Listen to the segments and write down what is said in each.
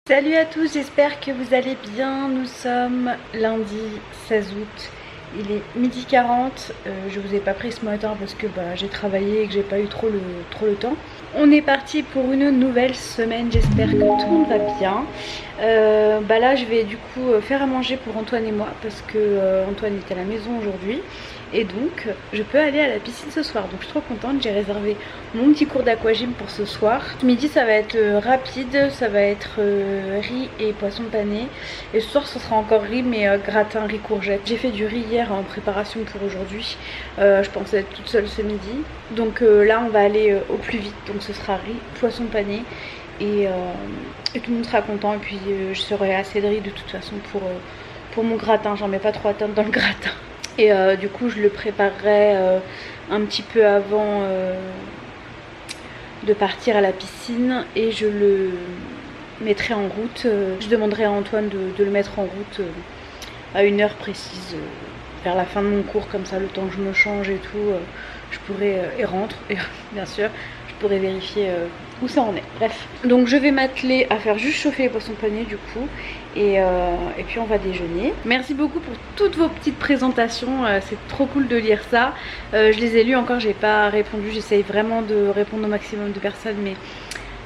Salut à tous, j'espère que vous allez bien. Nous sommes lundi 16 août. Il est 12h40, je vous ai pas pris ce matin parce que j'ai travaillé et que j'ai pas eu trop le temps. On est parti pour une nouvelle semaine, j'espère que tout le monde va bien. Là je vais du coup faire à manger pour Antoine et moi parce que Antoine est à la maison aujourd'hui. Et donc je peux aller à la piscine ce soir, donc je suis trop contente. J'ai réservé mon petit cours d'aquagym pour ce soir. Ce midi ça va être rapide, ça va être riz et poisson pané. Et ce soir ce sera encore riz mais gratin, riz courgette. J'ai fait du riz hier en préparation pour aujourd'hui. Je pensais être toute seule ce midi. Donc là on va aller au plus vite, donc ce sera riz, poisson pané. Et tout le monde sera content et puis je serai assez de riz de toute façon pour mon gratin. J'en mets pas trop à dans le gratin. Et du coup je le préparerai un petit peu avant de partir à la piscine et je le mettrai en route. Je demanderai à Antoine de le mettre en route à une heure précise, vers la fin de mon cours, comme ça le temps que je me change et tout, je pourrai, et rentre, et bien sûr, je pourrai vérifier où ça en est. Bref, donc je vais m'atteler à faire juste chauffer les poissons panés du coup, et puis on va déjeuner. Merci beaucoup pour toutes vos petites présentations, c'est trop cool de lire ça. Je les ai lues encore, j'ai pas répondu, j'essaye vraiment de répondre au maximum de personnes, mais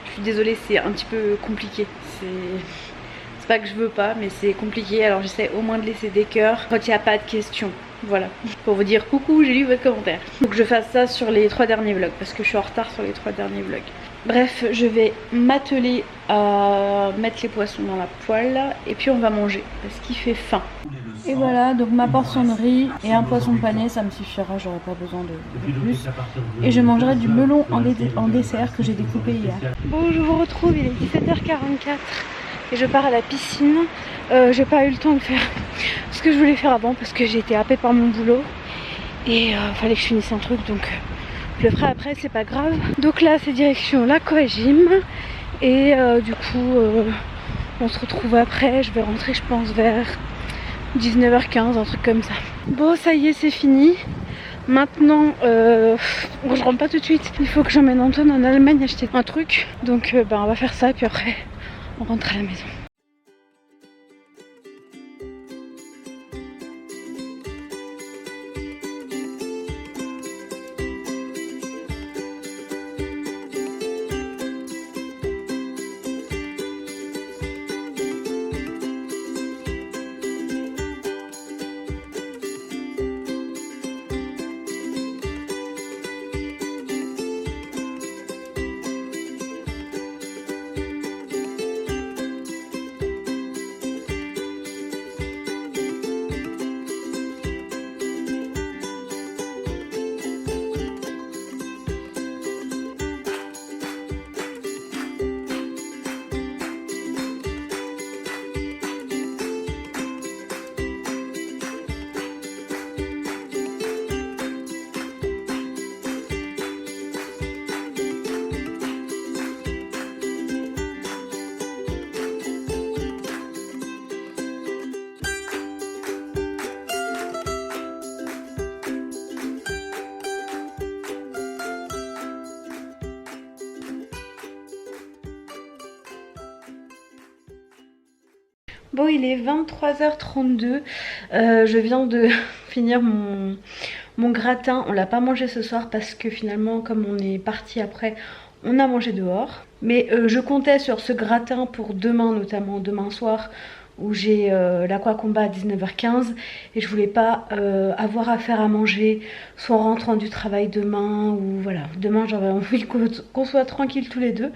je suis désolée, c'est un petit peu compliqué. C'est pas que je veux pas, mais c'est compliqué, alors j'essaie au moins de laisser des cœurs quand il n'y a pas de questions. Voilà, pour vous dire coucou, j'ai lu votre commentaire. Faut que je fasse ça sur les 3 derniers vlogs parce que je suis en retard sur les 3 derniers vlogs. Bref, je vais m'atteler à mettre les poissons dans la poêle et puis on va manger parce qu'il fait faim. Et voilà, donc ma portion de riz et un poisson pané, ça me suffira, j'aurai pas besoin de plus. Et je mangerai du melon en dessert que j'ai découpé hier. Bon, je vous retrouve, il est 17h44 et je pars à la piscine. J'ai pas eu le temps de faire ce que je voulais faire avant parce que j'ai été happée par mon boulot et fallait que je finisse un truc, donc je le ferai après, c'est pas grave. Donc là c'est direction l'aquagym et du coup on se retrouve après. Je vais rentrer je pense vers 19h15, un truc comme ça. Bon, ça y est, c'est fini. Maintenant bon, je rentre pas tout de suite, il faut que j'emmène Antoine en Allemagne acheter un truc, donc on va faire ça et puis après on rentre à la maison. Bon, il est 23h32, je viens de finir mon gratin. On l'a pas mangé ce soir parce que finalement comme on est parti après, on a mangé dehors. Mais je comptais sur ce gratin pour demain, notamment demain soir, où j'ai l'aquacombat à 19h15 et je voulais pas avoir à faire à manger soit en rentrant du travail demain ou voilà. Demain j'aurais envie qu'on soit tranquille tous les deux.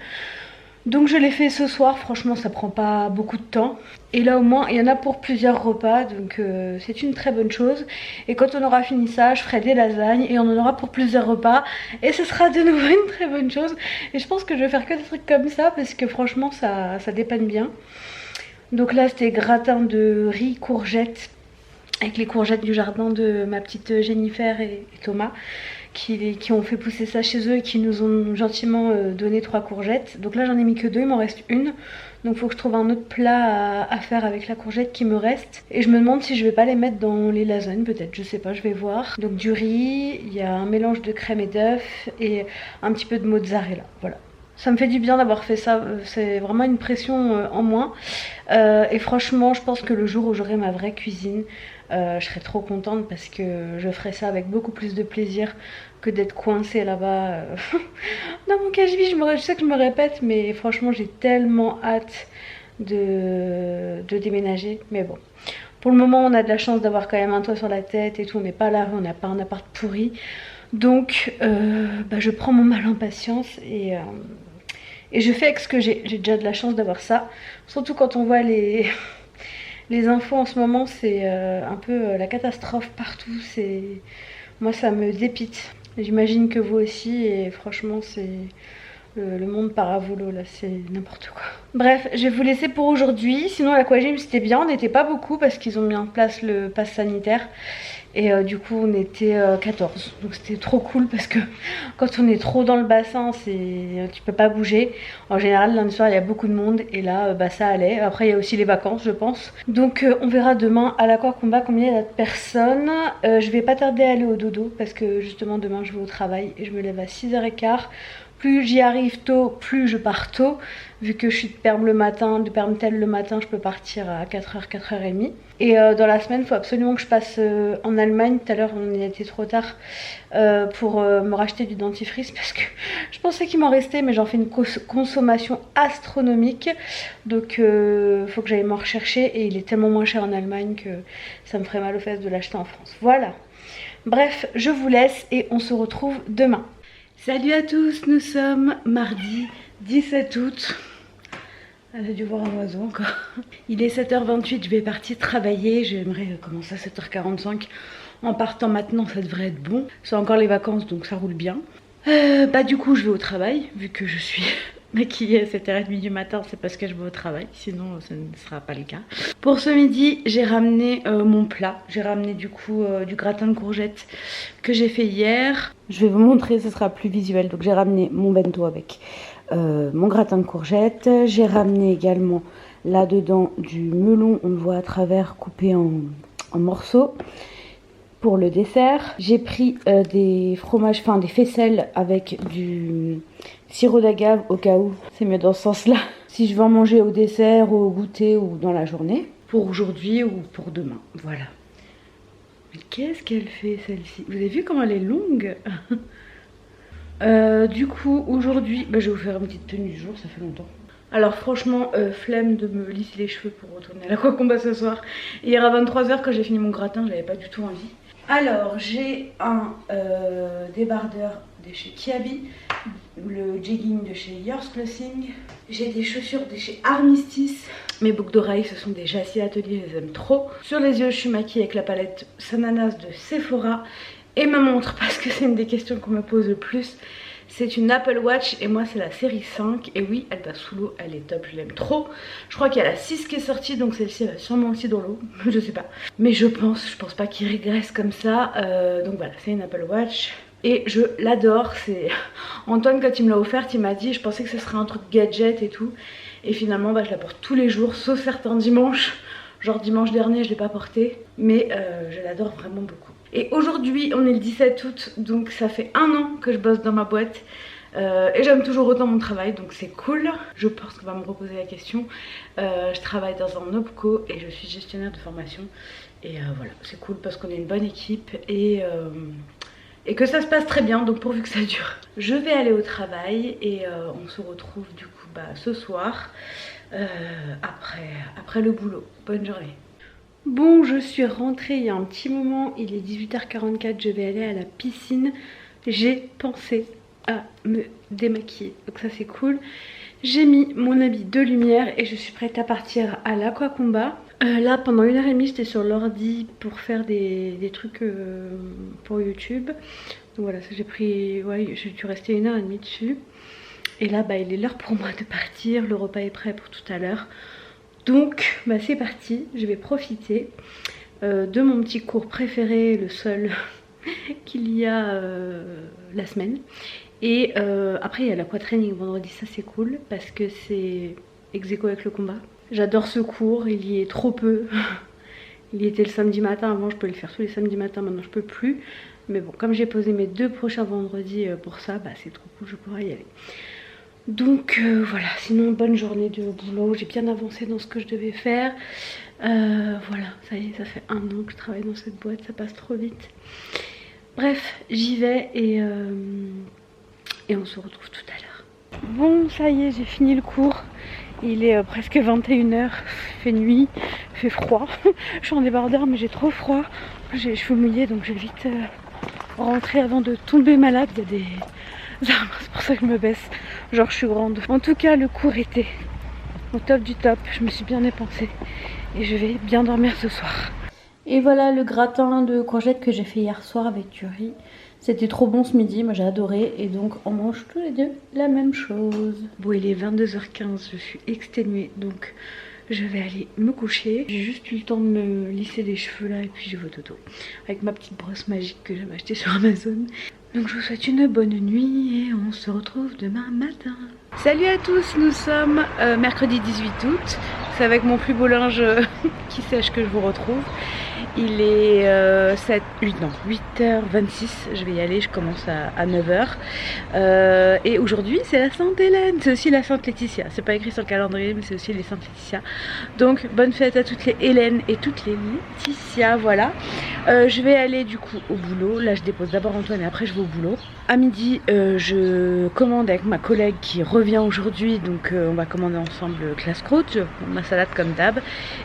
Donc je l'ai fait ce soir, franchement ça prend pas beaucoup de temps. Et là au moins il y en a pour plusieurs repas, donc c'est une très bonne chose. Et quand on aura fini ça, je ferai des lasagnes et on en aura pour plusieurs repas. Et ce sera de nouveau une très bonne chose. Et je pense que je vais faire que des trucs comme ça parce que franchement ça dépanne bien. Donc là c'était gratin de riz courgette avec les courgettes du jardin de ma petite Jennifer et Thomas qui ont fait pousser ça chez eux et qui nous ont gentiment donné 3 courgettes. Donc là j'en ai mis que 2, il m'en reste une. Donc il faut que je trouve un autre plat à faire avec la courgette qui me reste. Et je me demande si je vais pas les mettre dans les lasagnes peut-être, je sais pas, je vais voir. Donc du riz, il y a un mélange de crème et d'œufs et un petit peu de mozzarella, voilà. Ça me fait du bien d'avoir fait ça, c'est vraiment une pression en moins. Et franchement, je pense que le jour où j'aurai ma vraie cuisine, je serai trop contente parce que je ferai ça avec beaucoup plus de plaisir que d'être coincée là-bas dans mon cache-vie. Je sais que je me répète, mais franchement, j'ai tellement hâte de déménager. Mais bon, pour le moment, on a de la chance d'avoir quand même un toit sur la tête et tout. On n'est pas à la rue, on n'a pas un appart pourri. Donc, je prends mon mal en patience et je fais avec ce que j'ai. J'ai déjà de la chance d'avoir ça. Surtout quand on voit les infos en ce moment, c'est un peu la catastrophe partout. Moi, ça me dépite. J'imagine que vous aussi. Et franchement, c'est le monde part à volo là, c'est n'importe quoi. Bref, je vais vous laisser pour aujourd'hui. Sinon, l'aquagym c'était bien. On n'était pas beaucoup parce qu'ils ont mis en place le pass sanitaire. Et du coup on était 14, donc c'était trop cool parce que quand on est trop dans le bassin, tu peux pas bouger. En général lundi soir il y a beaucoup de monde et là ça allait. Après il y a aussi les vacances je pense. Donc on verra demain à l'aquacombat combien il y a de personnes. Je vais pas tarder à aller au dodo parce que justement demain je vais au travail et je me lève à 6h15. Plus j'y arrive tôt, plus je pars tôt. Vu que je suis de Perm le matin, de Permtel le matin, je peux partir à 4h, 4h30. Et dans la semaine, il faut absolument que je passe en Allemagne. Tout à l'heure, on y était trop tard pour me racheter du dentifrice parce que je pensais qu'il m'en restait, mais j'en fais une consommation astronomique. Donc, il faut que j'aille m'en rechercher et il est tellement moins cher en Allemagne que ça me ferait mal aux fesses de l'acheter en France. Voilà. Bref, je vous laisse et on se retrouve demain. Salut à tous, nous sommes mardi 17 août. J'ai dû voir un oiseau encore. Il est 7h28, je vais partir travailler. J'aimerais commencer à 7h45. En partant maintenant, ça devrait être bon. C'est encore les vacances, donc ça roule bien. Du coup, je vais au travail, vu que je suis maquillée à 7h30 du matin, c'est parce que je vais au travail. Sinon, ça ne sera pas le cas. Pour ce midi, j'ai ramené mon plat. J'ai ramené du coup du gratin de courgettes que j'ai fait hier. Je vais vous montrer, ce sera plus visuel. Donc j'ai ramené mon bento avec mon gratin de courgettes. J'ai ramené également là-dedans du melon, on le voit à travers, coupé en morceaux. Pour le dessert, j'ai pris des fromages, enfin des faisselles avec du sirop d'agave au cas où, c'est mieux dans ce sens-là. Si je veux en manger au dessert, au goûter ou dans la journée, pour aujourd'hui ou pour demain, voilà. Mais qu'est-ce qu'elle fait celle-ci? Vous avez vu comment elle est longue? Du coup, aujourd'hui, je vais vous faire une petite tenue du jour, ça fait longtemps. Alors franchement, flemme de me lisser les cheveux pour retourner à l'aquacombat ce soir. Hier à 23h quand j'ai fini mon gratin, j'avais pas du tout envie. Alors j'ai un débardeur de chez Kiabi, le jegging de chez Yours Clothing. J'ai des chaussures de chez Armistice. Mes boucles d'oreilles, ce sont des Jassy Atelier, je les aime trop. Sur les yeux, je suis maquillée avec la palette Sananas de Sephora. Et ma montre, parce que c'est une des questions qu'on me pose le plus. C'est une Apple Watch et moi c'est la série 5. Et oui, elle va sous l'eau, elle est top, je l'aime trop. Je crois qu'il y a la 6 qui est sortie, donc celle-ci va sûrement aussi dans l'eau, je sais pas. Mais je pense pas qu'il régresse comme ça. Donc voilà, c'est une Apple Watch. Et je l'adore, c'est... Antoine quand il me l'a offerte, il m'a dit, je pensais que ce serait un truc gadget et tout. Et finalement, je la porte tous les jours, sauf certains dimanches. Genre dimanche dernier, je l'ai pas portée. Mais je l'adore vraiment beaucoup. Et aujourd'hui, on est le 17 août, donc ça fait 1 an que je bosse dans ma boîte. Et j'aime toujours autant mon travail, donc c'est cool. Je pense qu'on va me reposer la question. Je travaille dans un OPCO et je suis gestionnaire de formation. Et voilà, c'est cool parce qu'on est une bonne équipe et que ça se passe très bien, donc pourvu que ça dure. Je vais aller au travail et on se retrouve du coup ce soir après le boulot. Bonne journée. Bon, je suis rentrée il y a un petit moment, il est 18h44, je vais aller à la piscine. J'ai pensé à me démaquiller, donc ça c'est cool. J'ai mis mon habit de lumière et je suis prête à partir à l'aquacombat. Là pendant 1h30 j'étais sur l'ordi pour faire des trucs pour YouTube. Donc voilà, ça j'ai pris, ouais, je suis restée 1h30 dessus. Et là il est l'heure pour moi de partir, le repas est prêt pour tout à l'heure. Donc c'est parti, je vais profiter de mon petit cours préféré, le seul qu'il y a la semaine. Et après il y a l'aquatraining vendredi, ça c'est cool parce que c'est ex aequo avec le combat. J'adore ce cours, il y est trop peu. Il y était le samedi matin, avant je peux le faire tous les samedis matins, maintenant je peux plus. Mais bon, comme j'ai posé mes 2 prochains vendredis pour ça, bah c'est trop cool, je pourrais y aller. Donc voilà, sinon bonne journée de boulot, j'ai bien avancé dans ce que je devais faire. Voilà, ça y est, ça fait 1 an que je travaille dans cette boîte, ça passe trop vite. Bref, j'y vais et on se retrouve tout à l'heure. Bon, ça y est, j'ai fini le cours. Il est presque 21 h, il fait nuit, il fait froid. Je suis en débardeur mais j'ai trop froid. J'ai les cheveux mouillés donc je vais vite rentrer avant de tomber malade. Il y a des arbres, c'est pour ça que je me baisse. Genre je suis grande. En tout cas le cours était au top du top. Je me suis bien dépensée et je vais bien dormir ce soir. Et voilà le gratin de courgettes que j'ai fait hier soir avec du riz. C'était trop bon ce midi, moi j'ai adoré et donc on mange tous les deux la même chose. Bon, il est 22 h 15, je suis exténuée donc je vais aller me coucher. J'ai juste eu le temps de me lisser les cheveux là et puis je vais au dodo. Avec ma petite brosse magique que j'avais achetée sur Amazon. Donc je vous souhaite une bonne nuit et on se retrouve demain matin. Salut à tous, nous sommes mercredi 18 août. C'est avec mon plus beau linge qui sèche que je vous retrouve. Il est 8h26, je vais y aller, je commence à 9h. Et aujourd'hui c'est la Sainte Hélène, c'est aussi la Sainte Laetitia. C'est pas écrit sur le calendrier mais c'est aussi les Saintes Laetitia. Donc bonne fête à toutes les Hélènes et toutes les Laetitia, voilà. Je vais aller du coup au boulot, là je dépose d'abord Antoine et après je vais au boulot. À midi je commande avec ma collègue qui revient aujourd'hui, donc on va commander ensemble classe croûte, ma salade comme d'hab.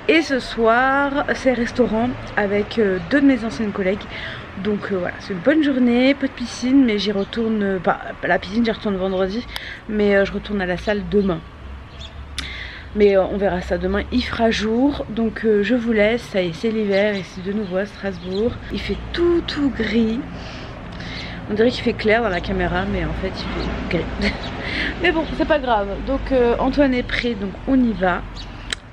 Et ce soir c'est restaurant avec 2 de mes anciennes collègues. Donc voilà, c'est une bonne journée, pas de piscine, mais j'y retourne, pas la piscine j'y retourne vendredi, mais je retourne à la salle demain. Mais on verra ça demain, il fera jour, donc je vous laisse, ça y est, c'est l'hiver et c'est de nouveau à Strasbourg. Il fait tout gris, on dirait qu'il fait clair dans la caméra, mais en fait il fait gris. Mais bon, c'est pas grave, donc Antoine est prêt, donc on y va.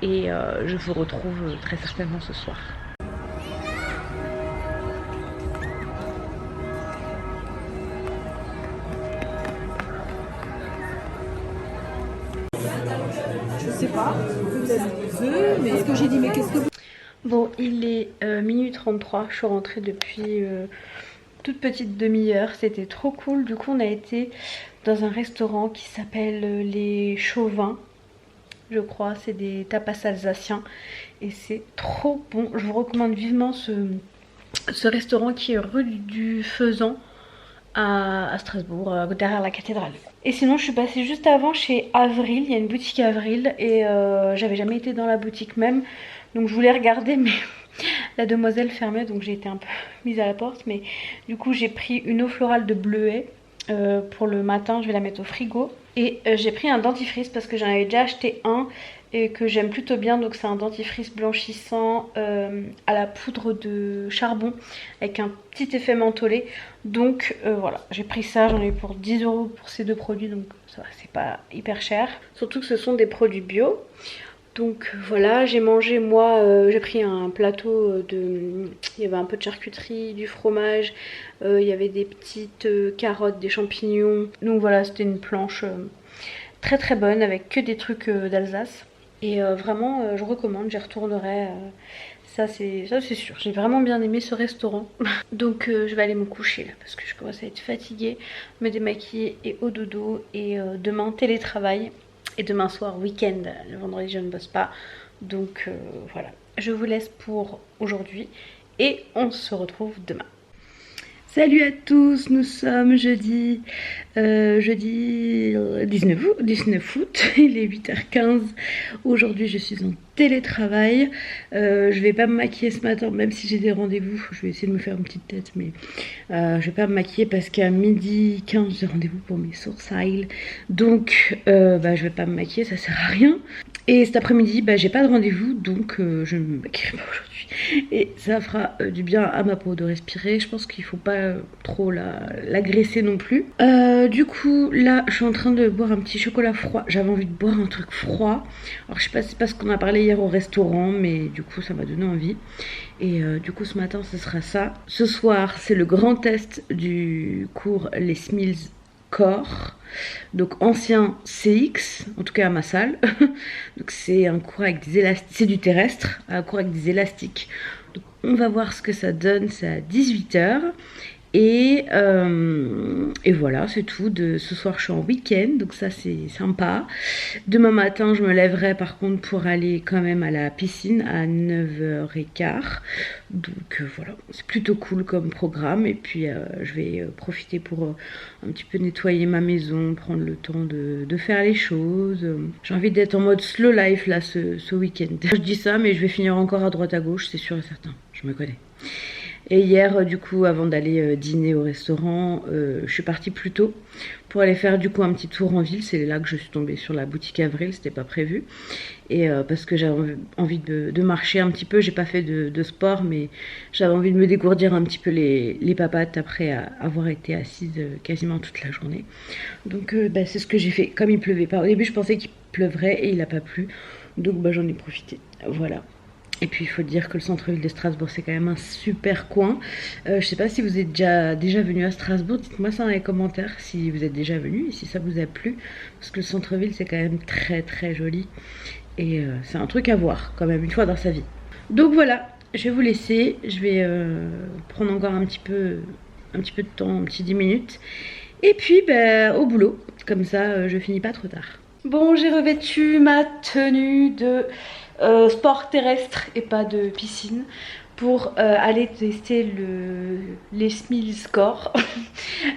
Et je vous retrouve très certainement ce soir. Je sais pas, peut-être mais est-ce que j'ai dit mais qu'est-ce que vous... Bon, il est minuit 33, je suis rentrée depuis toute petite demi-heure, c'était trop cool. Du coup on a été dans un restaurant qui s'appelle les Chauvins, je crois, c'est des tapas alsaciens et c'est trop bon. Je vous recommande vivement ce restaurant qui est rue du Faisan à Strasbourg, derrière la cathédrale. Et sinon je suis passée juste avant chez Avril, il y a une boutique Avril et j'avais jamais été dans la boutique même, donc je voulais regarder mais la demoiselle fermait donc j'ai été un peu mise à la porte. Mais du coup j'ai pris une eau florale de bleuet pour le matin, je vais la mettre au frigo. Et j'ai pris un dentifrice parce que j'en avais déjà acheté un et que j'aime plutôt bien. Donc c'est un dentifrice blanchissant à la poudre de charbon avec un petit effet mentholé. Donc voilà, j'ai pris ça, j'en ai eu pour 10 € pour ces 2 produits. Donc ça va, c'est pas hyper cher. Surtout que ce sont des produits bio. Donc voilà, j'ai mangé moi, j'ai pris un plateau de... Il y avait un peu de charcuterie, du fromage, il y avait des petites carottes, des champignons. Donc voilà, c'était une planche très très bonne avec que des trucs d'Alsace. Et vraiment, je recommande, j'y retournerai. Ça c'est sûr, j'ai vraiment bien aimé ce restaurant. Donc je vais aller me coucher là parce que je commence à être fatiguée, me démaquiller et au dodo. Et demain télétravail. Et demain soir, week-end, le vendredi je ne bosse pas. Donc voilà, je vous laisse pour aujourd'hui et on se retrouve demain. Salut à tous, nous sommes jeudi 19 août, il est 8h15. Aujourd'hui je suis en télétravail. Je vais pas me maquiller ce matin, même si j'ai des rendez-vous. Je vais essayer de me faire une petite tête, mais je vais pas me maquiller parce qu'à 12h15 j'ai rendez-vous pour mes sourcils. Donc je vais pas me maquiller, ça sert à rien. Et cet après-midi, j'ai pas de rendez-vous, donc je ne me maquillerai pas aujourd'hui. Et ça fera du bien à ma peau de respirer. Je pense qu'il faut pas trop l'agresser non plus. Du coup là je suis en train de boire un petit chocolat froid. J'avais envie de boire un truc froid. Alors je sais pas si c'est parce qu'on a parlé hier au restaurant, mais du coup ça m'a donné envie. Et du coup ce matin ce sera ça. Ce soir c'est le grand test du cours Les Smills Core. Donc ancien CX, en tout cas à ma salle. Donc c'est un cours avec des élastiques, c'est du terrestre, un cours avec des élastiques. Donc on va voir ce que ça donne, c'est à 18h. Et voilà, c'est tout. Ce soir, je suis en week-end, donc ça, c'est sympa. Demain matin, je me lèverai par contre pour aller quand même à la piscine à 9h15. Donc voilà, c'est plutôt cool comme programme. Et puis, je vais profiter pour un petit peu nettoyer ma maison, prendre le temps de faire les choses. J'ai envie d'être en mode slow life là ce week-end. Je dis ça, mais je vais finir encore à droite à gauche, c'est sûr et certain. Je me connais. Et hier, du coup, avant d'aller dîner au restaurant, je suis partie plus tôt pour aller faire du coup un petit tour en ville. C'est là que je suis tombée sur la boutique Avril, c'était pas prévu. Et parce que j'avais envie de marcher un petit peu, j'ai pas fait de sport, mais j'avais envie de me dégourdir un petit peu les papates après avoir été assise quasiment toute la journée. Donc c'est ce que j'ai fait. Comme il pleuvait pas, au début je pensais qu'il pleuvrait et il a pas plu, donc j'en ai profité. Voilà. Et puis il faut dire que le centre-ville de Strasbourg c'est quand même un super coin. Je sais pas si vous êtes déjà venu à Strasbourg, dites-moi ça dans les commentaires si vous êtes déjà venu et si ça vous a plu. Parce que le centre-ville c'est quand même très très joli. Et c'est un truc à voir quand même une fois dans sa vie. Donc voilà, je vais vous laisser. Je vais prendre encore un petit peu de temps, un petit 10 minutes. Et puis au boulot, comme ça je finis pas trop tard. Bon, j'ai revêtu ma tenue de sport terrestre et pas de piscine pour aller tester les Smills Core.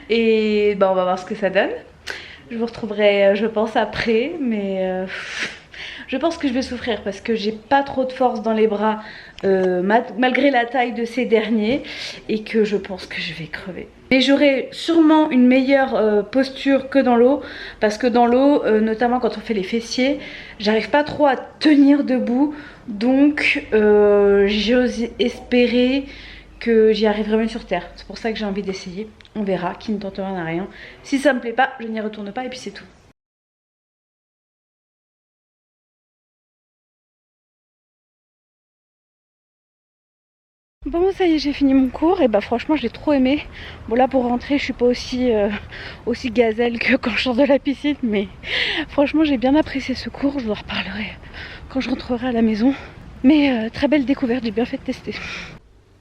Et on va voir ce que ça donne. Je vous retrouverai je pense après, mais je pense que je vais souffrir parce que j'ai pas trop de force dans les bras malgré la taille de ces derniers et que je pense que je vais crever. Mais j'aurai sûrement une meilleure posture que dans l'eau parce que dans l'eau, notamment quand on fait les fessiers, j'arrive pas trop à tenir debout, donc j'ose espérer que j'y arriverai mieux sur terre. C'est pour ça que j'ai envie d'essayer. On verra, qui ne tente rien à rien. Si ça me plaît pas, je n'y retourne pas et puis c'est tout. Bon ça y est, j'ai fini mon cours et franchement je l'ai trop aimé. Bon là pour rentrer je suis pas aussi gazelle que quand je sors de la piscine, mais franchement j'ai bien apprécié ce cours. Je vous en reparlerai quand je rentrerai à la maison. Mais très belle découverte, j'ai bien fait de tester.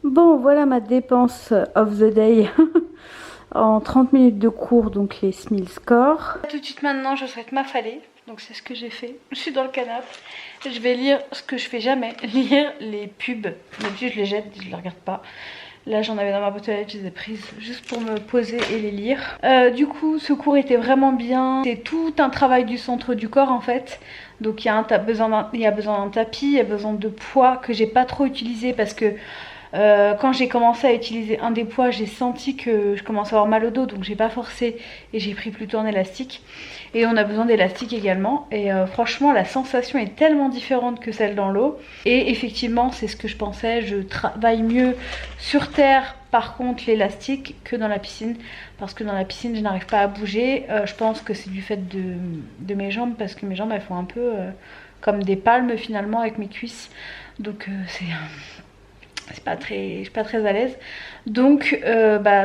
Bon voilà ma dépense of the day en 30 minutes de cours, donc les Smills Core. Tout de suite maintenant je souhaite m'affaler. Donc c'est ce que j'ai fait. Je suis dans le canapé. Je vais lire ce que je fais jamais, lire les pubs. D'habitude je les jette, je les regarde pas. Là j'en avais dans ma boîte aux lettres, je les ai prises juste pour me poser et les lire. Du coup ce cours était vraiment bien. C'est tout un travail du centre du corps en fait. Donc il y a besoin d'un tapis, il y a besoin de poids que j'ai pas trop utilisé parce que quand j'ai commencé à utiliser un des poids, j'ai senti que je commençais à avoir mal au dos, donc j'ai pas forcé et j'ai pris plutôt un élastique. Et on a besoin d'élastique également. Et franchement, la sensation est tellement différente que celle dans l'eau. Et effectivement, c'est ce que je pensais. Je travaille mieux sur terre, par contre, l'élastique que dans la piscine. Parce que dans la piscine, je n'arrive pas à bouger. Je pense que c'est du fait de mes jambes, parce que mes jambes, elles font un peu comme des palmes finalement avec mes cuisses. Donc je suis pas très à l'aise. Donc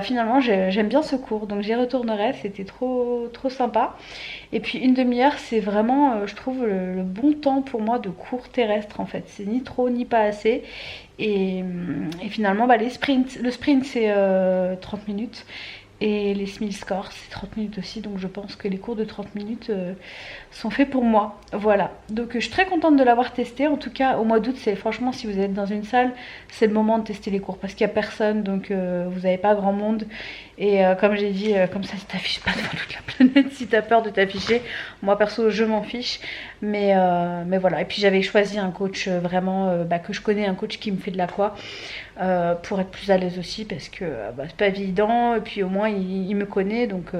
finalement j'aime bien ce cours, donc j'y retournerai. C'était trop sympa. Et puis une demi-heure c'est vraiment je trouve le bon temps pour moi de cours terrestre en fait. C'est ni trop ni pas assez. Et finalement le sprint c'est 30 minutes. Et les Smills Core c'est 30 minutes aussi, donc je pense que les cours de 30 minutes sont faits pour moi. Voilà, donc je suis très contente de l'avoir testé. En tout cas au mois d'août, c'est franchement, si vous êtes dans une salle, c'est le moment de tester les cours parce qu'il n'y a personne, donc vous n'avez pas grand monde. Et comme j'ai dit, comme ça tu t'affiches pas devant toute la planète si tu as peur de t'afficher. Moi perso je m'en fiche, mais voilà. Et puis j'avais choisi un coach vraiment que je connais, un coach qui me fait de l'aqua pour être plus à l'aise aussi, parce que c'est pas évident. Et puis au moins il me connaît, donc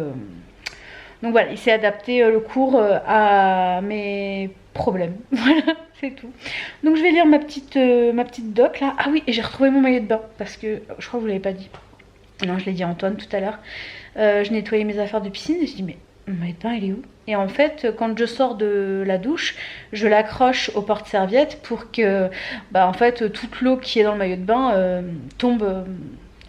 voilà, il s'est adapté le cours à mes problèmes. Voilà, c'est tout. Donc je vais lire ma petite doc là. Ah oui, et j'ai retrouvé mon maillot de bain parce que je crois que vous l'avez pas dit. Non, je l'ai dit à Antoine tout à l'heure. Je nettoyais mes affaires de piscine et je dis mais mon maillot de bain il est où? Et en fait quand je sors de la douche, je l'accroche au porte-serviette pour que en fait toute l'eau qui est dans le maillot de bain tombe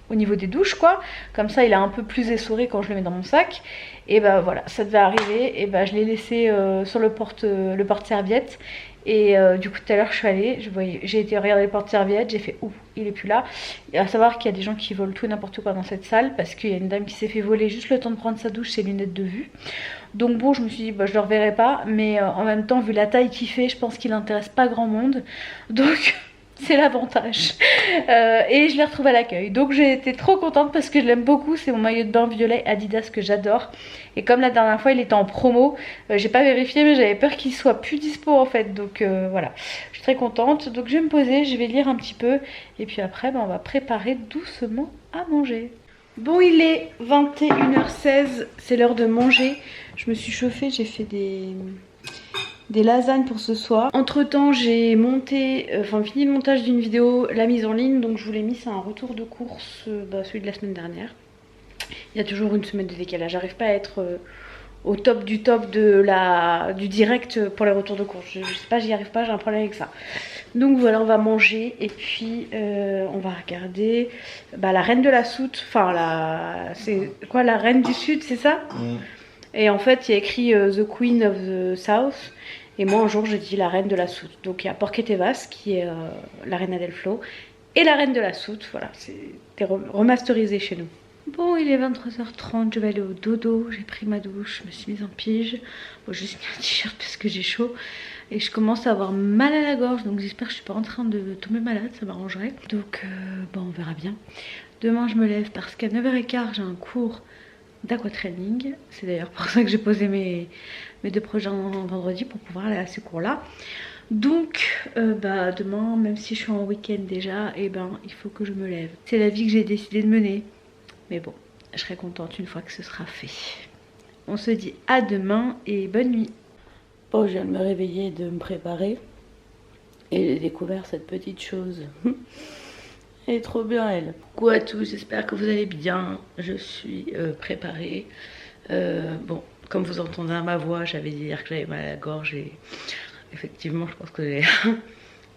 au niveau des douches quoi. Comme ça il est un peu plus essoré quand je le mets dans mon sac. Et voilà, ça devait arriver. Et je l'ai laissé sur le porte-serviette. Et du coup tout à l'heure je suis allée, j'ai été regarder le porte-serviette, j'ai fait ouh, il est plus là. Et à savoir qu'il y a des gens qui volent tout et n'importe quoi dans cette salle parce qu'il y a une dame qui s'est fait voler juste le temps de prendre sa douche, ses lunettes de vue. Donc bon, je me suis dit je le reverrai pas, mais en même temps vu la taille qu'il fait, je pense qu'il intéresse pas grand monde. Donc c'est l'avantage. Et je l'ai retrouvé à l'accueil. Donc j'ai été trop contente parce que je l'aime beaucoup. C'est mon maillot de bain violet Adidas que j'adore. Et comme la dernière fois il était en promo, j'ai pas vérifié mais j'avais peur qu'il soit plus dispo en fait. Donc voilà, je suis très contente. Donc je vais me poser, je vais lire un petit peu. Et puis après on va préparer doucement à manger. Bon, il est 21h16, c'est l'heure de manger. Je me suis chauffée, j'ai fait des lasagnes pour ce soir. Entre temps j'ai monté, fini le montage d'une vidéo, la mise en ligne. Donc je vous l'ai mis, c'est un retour de course, celui de la semaine dernière. Il y a toujours une semaine de décalage, j'arrive pas à être au top du du direct pour les retours de course. Je sais pas, j'y arrive pas, j'ai un problème avec ça. Donc voilà, on va manger et puis on va regarder la Reine de la Soute. Enfin c'est quoi, la Reine du Sud, c'est ça? Et en fait il y a écrit The Queen of the South. Et moi un jour je dis la Reine de la Soute. Donc il y a Porquet-Tevas qui est la Reina del Flow et la Reine de la Soute. Voilà, c'était remasterisé chez nous. Bon, il est 23h30, je vais aller au dodo. J'ai pris ma douche, je me suis mise en pige. Bon, j'ai juste mis un t-shirt parce que j'ai chaud. Et je commence à avoir mal à la gorge. Donc j'espère que je suis pas en train de tomber malade, ça m'arrangerait. Donc on verra bien. Demain je me lève parce qu'à 9h15 j'ai un cours d'aquatraining. C'est d'ailleurs pour ça que j'ai posé mes deux projets en vendredi pour pouvoir aller à ce cours là. Donc demain, même si je suis en week-end déjà, il faut que je me lève. C'est la vie que j'ai décidé de mener. Mais bon, je serai contente une fois que ce sera fait. On se dit à demain et bonne nuit. Bon, je viens de me réveiller et de me préparer. Et j'ai découvert cette petite chose. Elle est trop bien, elle. Coucou à tous, j'espère que vous allez bien. Je suis préparée. Bon, comme vous entendez à ma voix, j'avais dit hier que j'avais mal à la gorge. Et effectivement, je pense que j'ai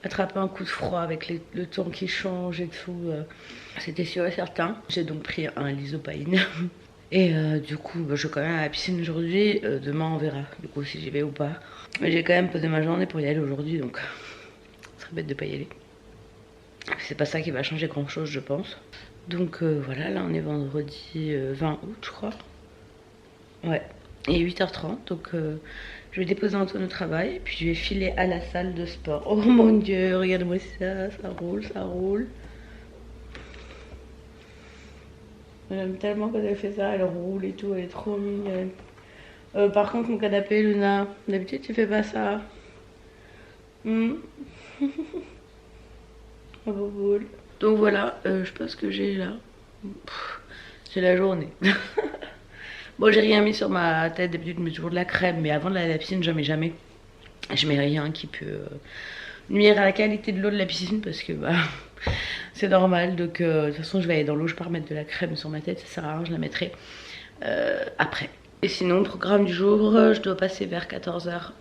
attrapé un coup de froid avec le temps qui change et tout. C'était sûr et certain. J'ai donc pris un lysopaïne. Et du coup, je vais quand même à la piscine aujourd'hui. Demain, on verra du coup si j'y vais ou pas. Mais j'ai quand même posé ma journée pour y aller aujourd'hui, donc ce serait bête de pas y aller. C'est pas ça qui va changer grand chose, je pense. Donc voilà, là on est vendredi 20 août, je crois. Ouais, et 8h30. Donc je vais déposer Antoine au travail. Et puis je vais filer à la salle de sport. Oh mon dieu, regarde-moi ça, ça roule, ça roule. J'aime tellement quand elle fait ça, elle roule et tout, elle est trop mignonne. Par contre, mon canapé, Luna, d'habitude tu fais pas ça. Donc voilà, je pense que j'ai là. C'est la journée. Bon, j'ai rien mis sur ma tête, d'habitude je mets toujours de la crème, mais avant de la piscine, jamais. Je mets rien qui peut nuire à la qualité de l'eau de la piscine parce que c'est normal. Donc de toute façon, je vais aller dans l'eau, je vais pas remettre de la crème sur ma tête, ça sert à rien, je la mettrai après. Et sinon, programme du jour, je dois passer vers 14h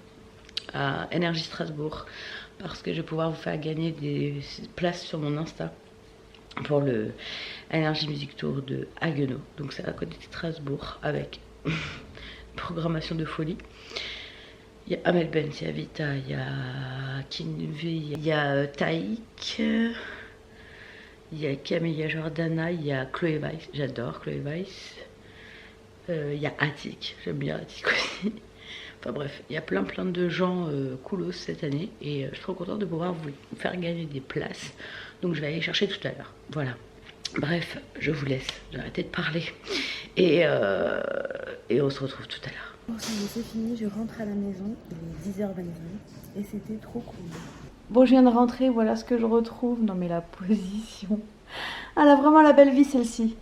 à Énergie Strasbourg parce que je vais pouvoir vous faire gagner des places sur mon Insta pour le Energy Music Tour de Haguenau. Donc c'est à côté de Strasbourg avec programmation de folie. Il y a Amel Benz, il y a Vita, il y a Kinvey, il y a Taïk, il y a Camilla Jordana, il y a Chloé Weiss, j'adore Chloé Weiss. Il y a Attic, j'aime bien Attic aussi. Enfin bref, il y a plein de gens coolos cette année et je suis trop contente de pouvoir vous faire gagner des places. Donc je vais aller chercher tout à l'heure. Voilà. Bref, je vous laisse, j'ai arrêté de parler et on se retrouve tout à l'heure. Bon, ça y est, c'est fini, je rentre à la maison, il est 10h22 et c'était trop cool. Bon, je viens de rentrer, voilà ce que je retrouve. Non mais la position, elle a vraiment la belle vie celle-ci.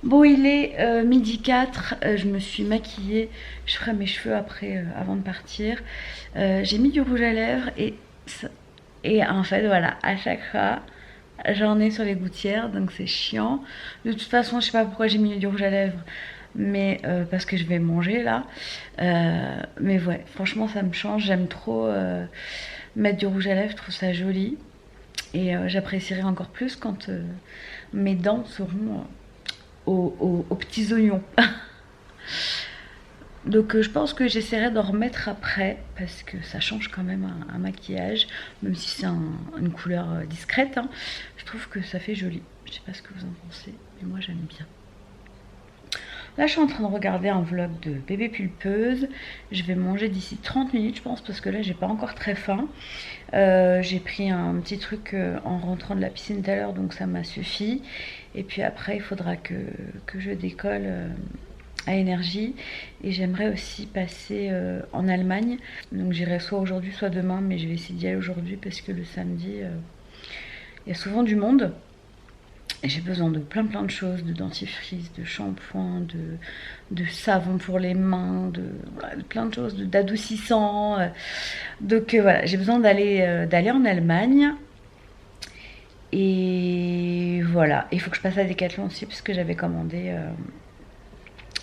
Bon, il est 12h04, je me suis maquillée, je ferai mes cheveux après, avant de partir. J'ai mis du rouge à lèvres et en fait voilà, à chaque fois j'en ai sur les gouttières, donc c'est chiant. De toute façon, je sais pas pourquoi j'ai mis du rouge à lèvres, mais parce que je vais manger là. Mais ouais, franchement, ça me change. J'aime trop mettre du rouge à lèvres, je trouve ça joli. Et j'apprécierai encore plus quand mes dents seront aux petits oignons. Donc je pense que j'essaierai d'en remettre après parce que ça change quand même un maquillage, même si c'est une couleur discrète, hein. Je trouve que ça fait joli. Je sais pas ce que vous en pensez, mais moi j'aime bien. Là je suis en train de regarder un vlog de bébé pulpeuse. Je vais manger d'ici 30 minutes je pense, parce que là j'ai pas encore très faim. J'ai pris un petit truc en rentrant de la piscine tout à l'heure, donc ça m'a suffi. Et puis après il faudra que je décolle à Énergie, et j'aimerais aussi passer en Allemagne, donc j'irai soit aujourd'hui soit demain, mais je vais essayer d'y aller aujourd'hui parce que le samedi il y a souvent du monde et j'ai besoin de plein de choses, de dentifrice, de shampoing, de savon pour les mains, voilà, de plein de choses, d'adoucissant, donc voilà, j'ai besoin d'aller en Allemagne. Et voilà, il faut que je passe à Decathlon aussi parce que j'avais commandé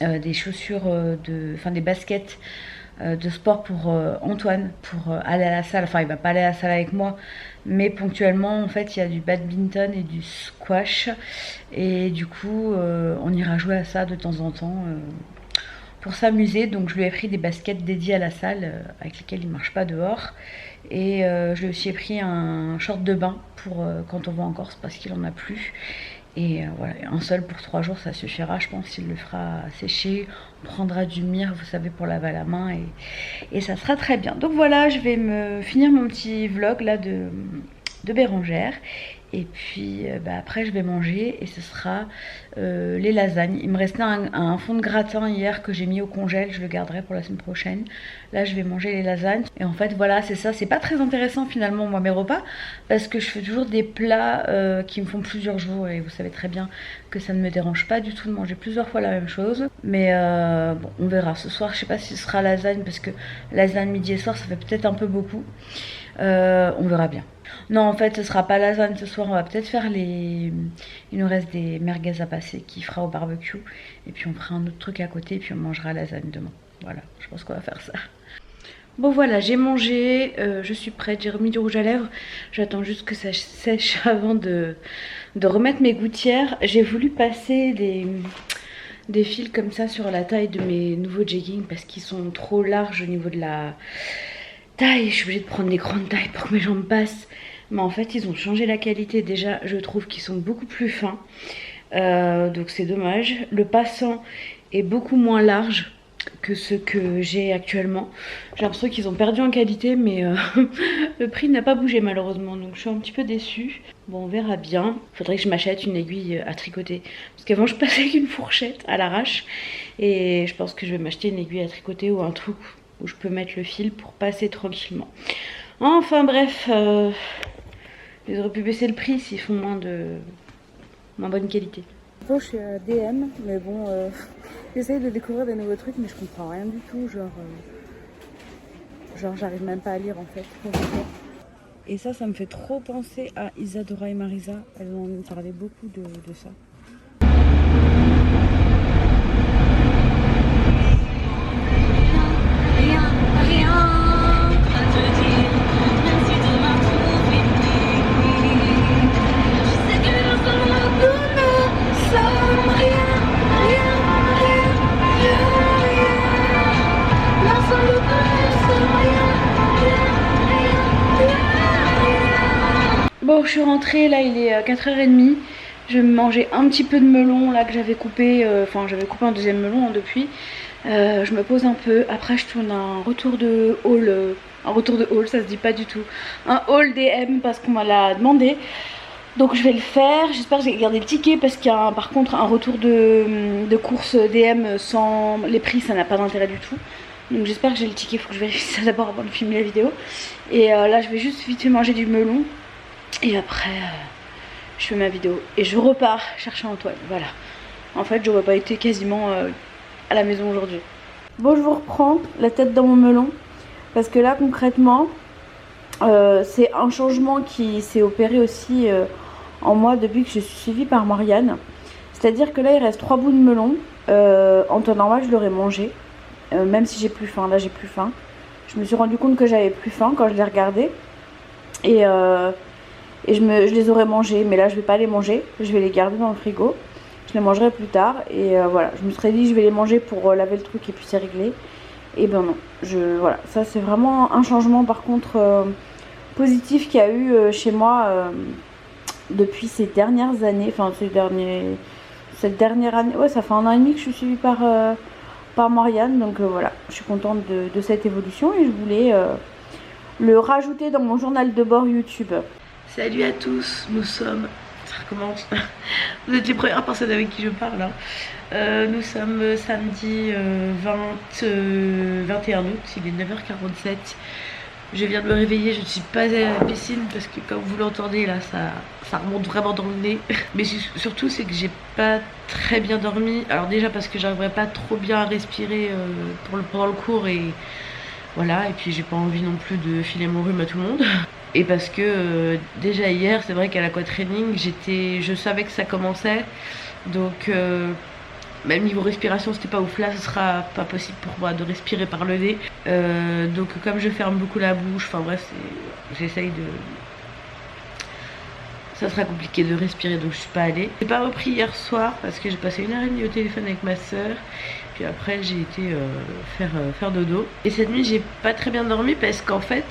des chaussures, des baskets de sport pour Antoine, pour aller à la salle. Enfin, il va pas aller à la salle avec moi, mais ponctuellement, en fait, il y a du badminton et du squash. Et du coup, on ira jouer à ça de temps en temps pour s'amuser. Donc, je lui ai pris des baskets dédiées à la salle avec lesquelles il marche pas dehors. Et je lui ai aussi pris un short de bain pour quand on va en Corse parce qu'il en a plus. Et voilà, un seul pour 3 jours ça suffira, je pense. Il le fera sécher, on prendra du myrrhe, vous savez, pour laver la main, et ça sera très bien. Donc voilà, je vais me finir mon petit vlog là de Bérangère. Et puis après je vais manger et ce sera les lasagnes. Il me restait un fond de gratin hier que j'ai mis au congèle, je le garderai pour la semaine prochaine. Là je vais manger les lasagnes. Et en fait voilà, c'est ça, c'est pas très intéressant finalement moi mes repas, parce que je fais toujours des plats qui me font plusieurs jours, et vous savez très bien que ça ne me dérange pas du tout de manger plusieurs fois la même chose. Mais bon, on verra. Ce soir je sais pas si ce sera lasagne, parce que lasagne midi et soir ça fait peut-être un peu beaucoup. On verra bien. Non, en fait, ce sera pas lasagne ce soir. On va peut-être faire il nous reste des merguez à passer qu'il fera au barbecue. Et puis on fera un autre truc à côté. Et puis on mangera lasagne demain. Voilà, je pense qu'on va faire ça. Bon voilà, j'ai mangé. Je suis prête. J'ai remis du rouge à lèvres. J'attends juste que ça sèche avant de remettre mes gouttières. J'ai voulu passer des fils comme ça sur la taille de mes nouveaux jeggings parce qu'ils sont trop larges au niveau de la taille. Je suis obligée de prendre des grandes tailles pour que mes jambes passent. Mais en fait ils ont changé la qualité. Déjà je trouve qu'ils sont beaucoup plus fins, donc c'est dommage. Le passant est beaucoup moins large que ce que j'ai actuellement. J'ai l'impression qu'ils ont perdu en qualité, mais le prix n'a pas bougé malheureusement, donc je suis un petit peu déçue. Bon, on verra bien. Faudrait que je m'achète une aiguille à tricoter, parce qu'avant je passais avec une fourchette à l'arrache, et je pense que je vais m'acheter une aiguille à tricoter ou un truc où je peux mettre le fil pour passer tranquillement. Enfin bref, ils auraient pu baisser le prix s'ils font moins bonne qualité. Bon, je suis à DM, mais bon, j'essaye de découvrir des nouveaux trucs, mais je comprends rien du tout. Genre j'arrive même pas à lire en fait. Et ça me fait trop penser à Isadora et Marisa. Elles ont parlé beaucoup de ça. Bon, je suis rentrée, là il est 4h30. Je vais manger un petit peu de melon là que j'avais coupé, j'avais coupé un deuxième melon depuis. Je me pose un peu, après je tourne un retour de haul, ça se dit pas du tout, un haul DM parce qu'on m'a l'a demandé. Donc je vais le faire, j'espère que j'ai gardé le ticket parce qu'il y a par contre un retour de course DM sans les prix, ça n'a pas d'intérêt du tout. Donc j'espère que j'ai le ticket, il faut que je vérifie ça d'abord avant de filmer la vidéo. Et là je vais juste vite fait manger du melon. Et après, je fais ma vidéo. Et je repars chercher Antoine, voilà. En fait, j'aurais pas été quasiment à la maison aujourd'hui. Bon, je vous reprends la tête dans mon melon. Parce que là, concrètement, c'est un changement qui s'est opéré aussi en moi depuis que je suis suivie par Marianne. C'est-à-dire que là il reste 3 bouts de melon. En temps normal je l'aurais mangé. Même si j'ai plus faim, là j'ai plus faim. Je me suis rendu compte que j'avais plus faim quand je les regardais. Et je les aurais mangés, mais là je vais pas les manger. Je vais les garder dans le frigo. Je les mangerai plus tard. Et voilà, je me serais dit je vais les manger pour laver le truc et puis c'est réglé. Et ben non, voilà, ça c'est vraiment un changement par contre positif qu'il y a eu chez moi depuis ces dernières années, enfin cette dernière année, ouais ça fait 1 an et demi que je suis suivie par Marianne, donc voilà, je suis contente de cette évolution et je voulais le rajouter dans mon journal de bord YouTube. Salut à tous, nous sommes, ça recommence, vous êtes les premières personnes avec qui je parle hein. Nous sommes samedi 21 août, il est 9h47. Je viens de me réveiller, je ne suis pas à la piscine parce que comme vous l'entendez là ça remonte vraiment dans le nez. Mais surtout c'est que j'ai pas très bien dormi. Alors déjà parce que j'arriverai pas trop bien à respirer pendant le cours et voilà. Et puis j'ai pas envie non plus de filer mon rhume à tout le monde. Et parce que déjà hier c'est vrai qu'à l'aquatraining je savais que ça commençait. Donc même niveau respiration c'était pas ouf, là ce sera pas possible pour moi de respirer par le nez. Donc comme je ferme beaucoup la bouche, enfin bref j'essaye de... Ça sera compliqué de respirer donc je suis pas allée. J'ai pas repris hier soir parce que j'ai passé 1h30 au téléphone avec ma soeur. Puis après j'ai été faire dodo. Et cette nuit j'ai pas très bien dormi parce qu'en fait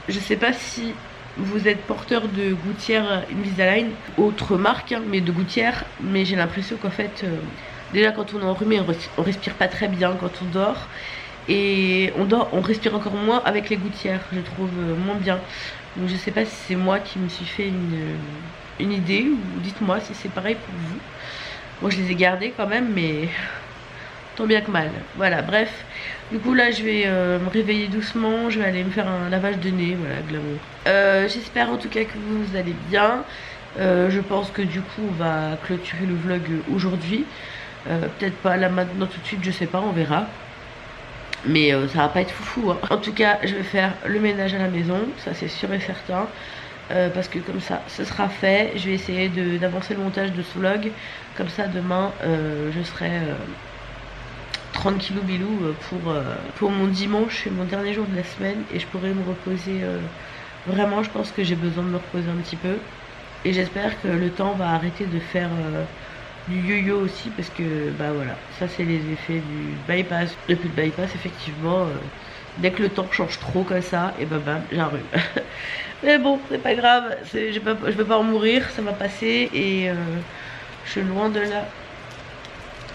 je sais pas si vous êtes porteur de gouttière Invisalign, autre marque hein, mais de gouttière, mais j'ai l'impression qu'en fait déjà quand on est enrhumé on respire pas très bien quand on dort. Et on respire encore moins avec les gouttières, je trouve moins bien. Donc je sais pas si c'est moi qui me suis fait une idée ou dites-moi si c'est pareil pour vous. Moi je les ai gardés quand même mais tant bien que mal. Voilà bref, du coup là je vais me réveiller doucement, je vais aller me faire un lavage de nez, voilà glamour. J'espère en tout cas que vous allez bien. Je pense que du coup on va clôturer le vlog aujourd'hui. Peut-être pas là maintenant tout de suite, je sais pas, on verra. Mais ça va pas être foufou hein. En tout cas je vais faire le ménage à la maison, ça c'est sûr et certain. Parce que comme ça ce sera fait. Je vais essayer d'avancer le montage de ce vlog. Comme ça demain je serai tranquillou bilou pour mon dimanche et mon dernier jour de la semaine. Et je pourrai me reposer vraiment, je pense que j'ai besoin de me reposer un petit peu. Et j'espère que le temps va arrêter de faire du yo-yo aussi parce que bah voilà, ça c'est les effets du bypass. Depuis le bypass effectivement dès que le temps change trop comme ça et bah bam j'ai un rhume. Mais bon c'est pas grave, je vais pas en mourir, ça va passer. Et je suis loin de là,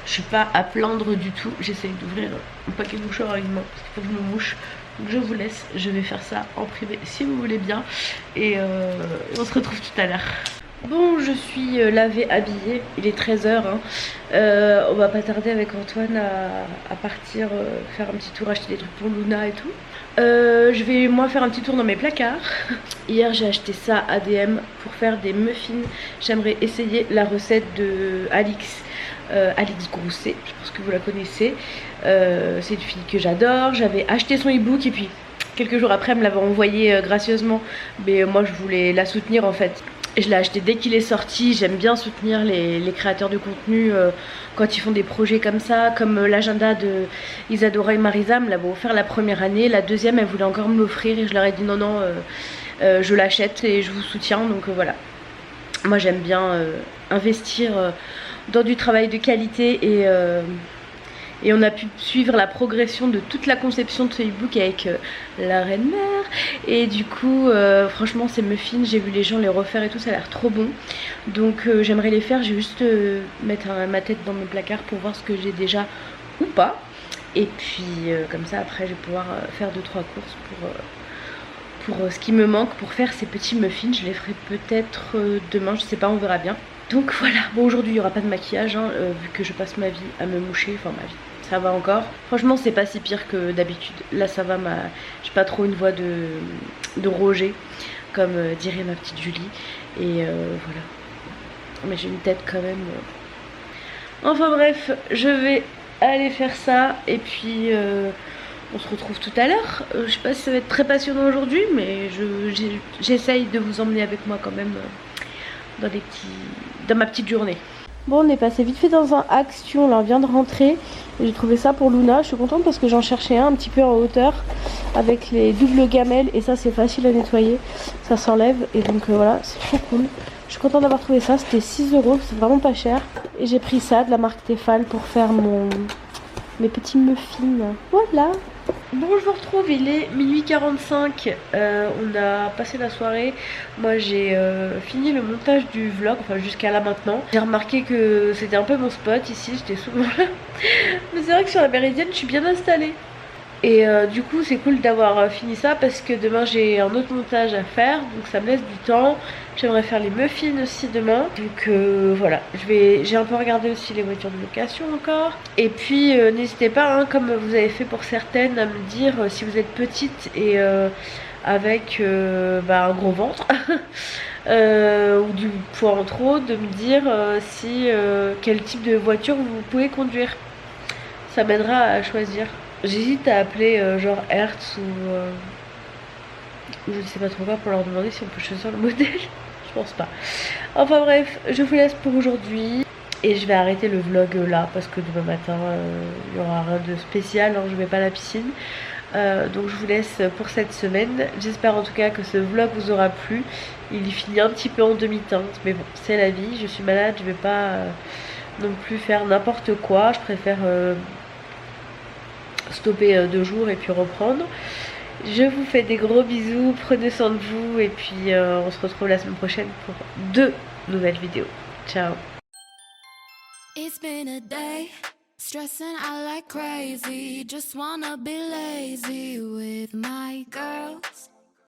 je suis pas à plaindre du tout. J'essaye d'ouvrir un paquet de mouchoirs avec moi parce qu'il faut que je me mouche. Donc je vous laisse, je vais faire ça en privé si vous voulez bien. Et on se retrouve tout à l'heure. Bon, je suis lavée, habillée, il est 13h hein. On va pas tarder avec Antoine à partir faire un petit tour, acheter des trucs pour Luna et tout. Je vais moi faire un petit tour dans mes placards. Hier j'ai acheté ça à DM pour faire des muffins. J'aimerais essayer la recette de Alix Grousset, je pense que vous la connaissez. C'est une fille que j'adore, j'avais acheté son ebook et puis quelques jours après elle me l'avait envoyé gracieusement. Mais moi je voulais la soutenir en fait. Et je l'ai acheté dès qu'il est sorti. J'aime bien soutenir les créateurs de contenu quand ils font des projets comme ça. Comme l'agenda de Isadora et Marisa me l'avait offert la première année. La deuxième elle voulait encore me l'offrir et je leur ai dit non non je l'achète et je vous soutiens. Donc voilà, moi j'aime bien investir dans du travail de qualité. Et on a pu suivre la progression de toute la conception de ce e-book avec la reine mère. Et du coup franchement ces muffins, j'ai vu les gens les refaire et tout, ça a l'air trop bon. Donc j'aimerais les faire, je vais juste mettre ma tête dans mes placards pour voir ce que j'ai déjà ou pas. Et puis comme ça après je vais pouvoir faire 2-3 courses pour ce qui me manque pour faire ces petits muffins. Je les ferai peut-être demain, je sais pas, on verra bien. Donc voilà, bon aujourd'hui il n'y aura pas de maquillage hein, vu que je passe ma vie à me moucher, enfin ma vie. Ça va encore. Franchement c'est pas si pire que d'habitude. Là ça va, j'ai pas trop une voix de Roger comme dirait ma petite Julie. Et voilà. Mais j'ai une tête quand même. Enfin bref, je vais aller faire ça. Et puis on se retrouve tout à l'heure. Je sais pas si ça va être très passionnant aujourd'hui, mais j'essaye de vous emmener avec moi quand même dans ma petite journée. Bon, on est passé vite fait dans un Action, là on vient de rentrer. J'ai trouvé ça pour Luna, je suis contente parce que j'en cherchais un petit peu en hauteur avec les doubles gamelles et ça c'est facile à nettoyer, ça s'enlève et donc voilà, c'est trop cool. Je suis contente d'avoir trouvé ça, c'était 6 €, c'est vraiment pas cher. Et j'ai pris ça de la marque Tefal pour faire mes petits muffins. Voilà. Bon, je vous retrouve, il est minuit 45, on a passé la soirée. Moi j'ai fini le montage du vlog, enfin jusqu'à là maintenant. J'ai remarqué que c'était un peu mon spot ici, j'étais souvent là. Mais c'est vrai que sur la Méridienne je suis bien installée. Et du coup c'est cool d'avoir fini ça parce que demain j'ai un autre montage à faire, donc ça me laisse du temps. J'aimerais faire les muffins aussi demain, donc voilà, j'ai un peu regardé aussi les voitures de location encore. Et puis n'hésitez pas, hein, comme vous avez fait pour certaines, à me dire si vous êtes petite et avec un gros ventre ou du poids en trop, de me dire quel type de voiture vous pouvez conduire. Ça m'aidera à choisir. J'hésite à appeler genre Hertz ou je ne sais pas trop quoi pour leur demander si on peut choisir le modèle. Je pense pas. Enfin bref, je vous laisse pour aujourd'hui. Et je vais arrêter le vlog là parce que demain matin il n'y aura rien de spécial, hein, je vais pas à la piscine. Donc je vous laisse pour cette semaine. J'espère en tout cas que ce vlog vous aura plu. Il finit un petit peu en demi-teinte, mais bon, c'est la vie. Je suis malade, je vais pas non plus faire n'importe quoi. Je préfère stopper 2 jours et puis reprendre. Je vous fais des gros bisous, prenez soin de vous et puis on se retrouve la semaine prochaine pour 2 nouvelles vidéos. Ciao. It's been a day, stressing out like crazy, just wanna be lazy with my girls.